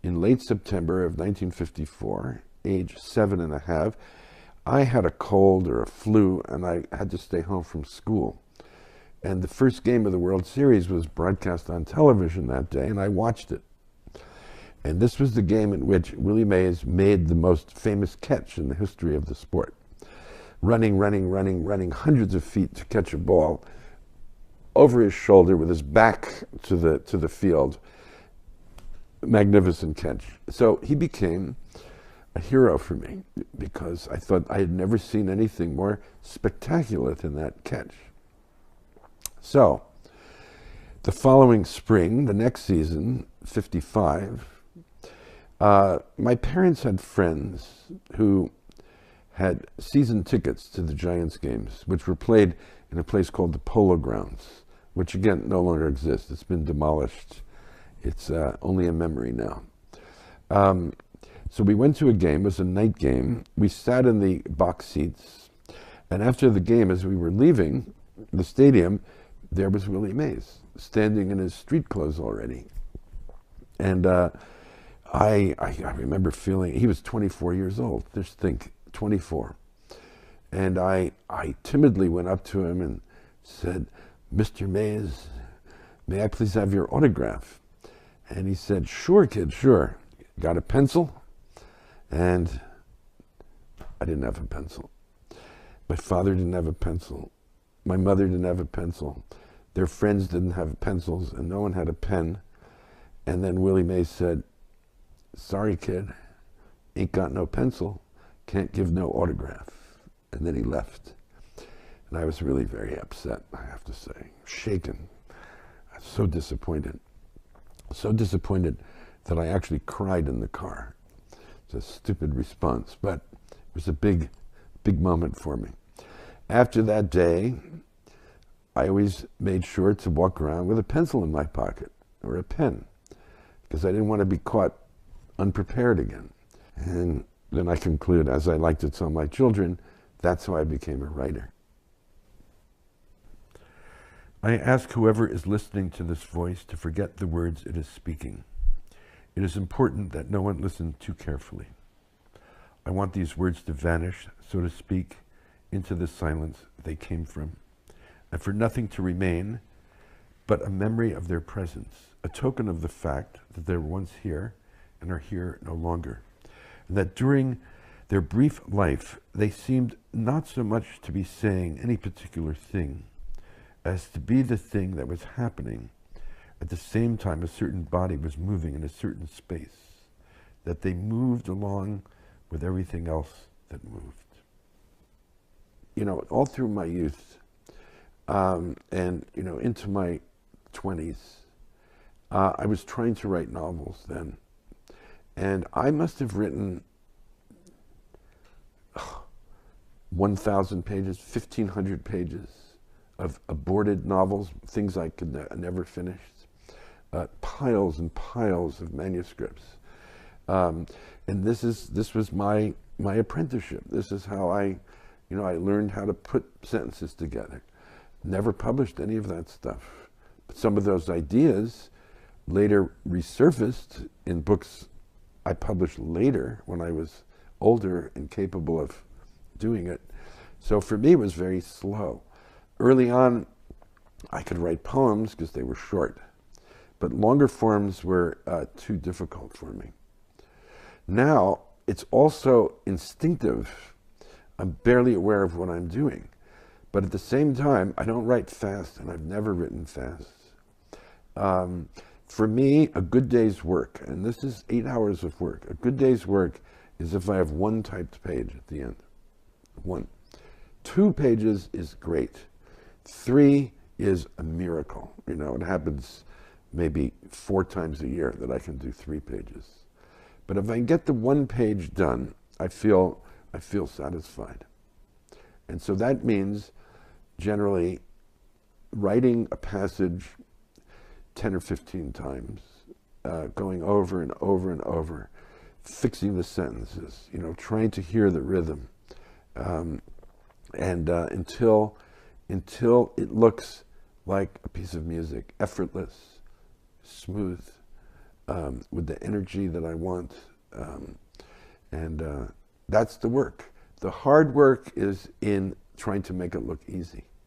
in late September of 1954, age 7.5. I had a cold or a flu, and I had to stay home from school. And the first game of the World Series was broadcast on television that day, and I watched it. And this was the game in which Willie Mays made the most famous catch in the history of the sport. Running hundreds of feet to catch a ball over his shoulder with his back to the field. Magnificent catch. So he became a hero for me because I thought I had never seen anything more spectacular than that catch. So the following spring, the next season, 55, my parents had friends who had season tickets to the Giants games, which were played in a place called the Polo Grounds, which again no longer exists. It's been demolished. It's only a memory now. So we went to a game. It was a night game. We sat in the box seats, and after the game, as we were leaving the stadium, there was Willie Mays standing in his street clothes already. And I remember feeling, he was 24 years old, just think, 24. And I timidly went up to him and said, "Mr. Mays, may I please have your autograph?" And he said, "Sure, kid, sure." Got a pencil? And I didn't have a pencil. My father didn't have a pencil. My mother didn't have a pencil. Their friends didn't have pencils, and no one had a pen. And then Willie Mays said, "Sorry, kid, ain't got no pencil, can't give no autograph." And then he left. And I was really very upset, I have to say, shaken. I was so disappointed. So disappointed that I actually cried in the car. It's a stupid response, but it was a big moment for me. After that day, I always made sure to walk around with a pencil in my pocket or a pen because I didn't want to be caught unprepared again. And then I conclude, as I like to tell my children, that's how I became a writer. I ask whoever is listening to this voice to forget the words it is speaking. It is important that no one listen too carefully. I want these words to vanish, so to speak, into the silence they came from, and for nothing to remain but a memory of their presence, a token of the fact that they were once here and are here no longer, and that during their brief life they seemed not so much to be saying any particular thing as to be the thing that was happening at the same time a certain body was moving in a certain space, that they moved along with everything else that moved. You know, all through my youth and, you know, into my 20s, I was trying to write novels then. And I must have written 1,000 pages, 1,500 pages of aborted novels, things I could never finish, piles and piles of manuscripts. And this was my apprenticeship. This is how I learned how to put sentences together. Never published any of that stuff. But some of those ideas later resurfaced in books I published later when I was older and capable of doing it. So for me, it was very slow. Early on, I could write poems because they were short, but longer forms were too difficult for me. Now, it's also instinctive. I'm barely aware of what I'm doing. But at the same time, I don't write fast, and I've never written fast. For me, a good day's work, and this is 8 hours of work, a good day's work is if I have one typed page at the end. 1. 2 pages is great. 3 is a miracle. You know, it happens maybe 4 times a year that I can do 3 pages. But if I can get the 1 page done, I feel satisfied. And so that means generally writing a passage 10 or 15 times, going over and over and over, fixing the sentences, you know, trying to hear the rhythm, until it looks like a piece of music, effortless, smooth, with the energy that I want. And that's the work. The hard work is in trying to make it look easy.